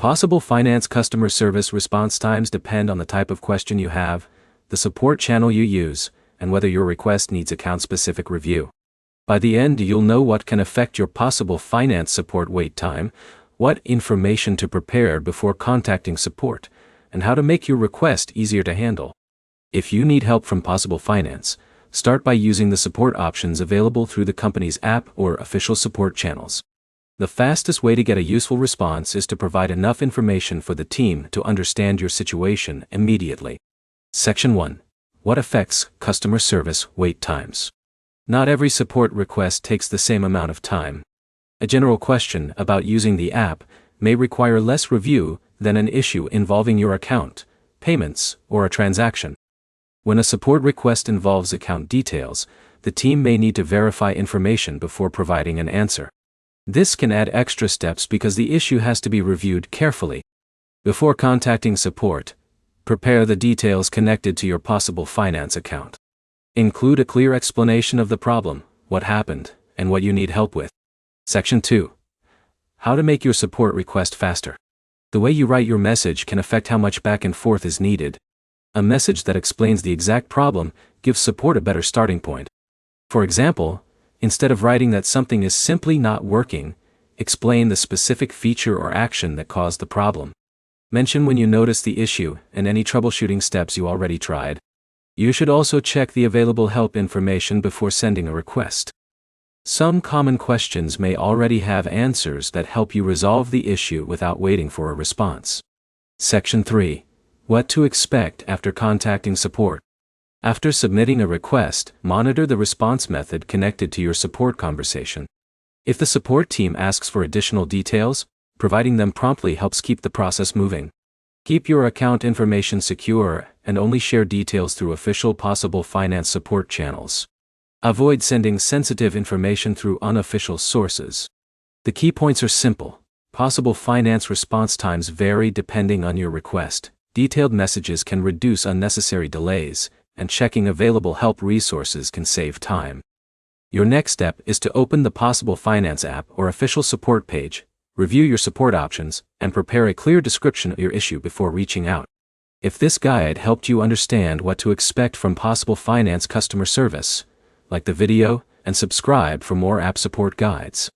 Possible Finance customer service response times depend on the type of question you have, the support channel you use, and whether your request needs account-specific review. By the end, you'll know what can affect your possible finance support wait time, what information to prepare before contacting support, and how to make your request easier to handle. If you need help from Possible Finance, start by using the support options available through the company's app or official support channels. The fastest way to get a useful response is to provide enough information for the team to understand your situation immediately. Section 1. What affects customer service wait times? Not every support request takes the same amount of time. A general question about using the app may require less review than an issue involving your account, payments, or a transaction. When a support request involves account details, the team may need to verify information before providing an answer. This can add extra steps because the issue has to be reviewed carefully. Before contacting support, prepare the details connected to your Possible Finance account. Include a clear explanation of the problem, what happened, and what you need help with. Section 2. How to make your support request faster. The way you write your message can affect how much back and forth is needed. A message that explains the exact problem gives support a better starting point. For example, instead of writing that something is simply not working, explain the specific feature or action that caused the problem. Mention when you notice the issue and any troubleshooting steps you already tried. You should also check the available help information before sending a request. Some common questions may already have answers that help you resolve the issue without waiting for a response. Section 3. What to expect after contacting support. After submitting a request, monitor the response method connected to your support conversation. If the support team asks for additional details, providing them promptly helps keep the process moving. Keep your account information secure and only share details through official Possible Finance support channels. Avoid sending sensitive information through unofficial sources. The key points are simple. Possible Finance response times vary depending on your request. Detailed messages can reduce unnecessary delays, and checking available help resources can save time. Your next step is to open the Possible Finance app or official support page, review your support options, and prepare a clear description of your issue before reaching out. If this guide helped you understand what to expect from Possible Finance customer service, like the video and subscribe for more app support guides.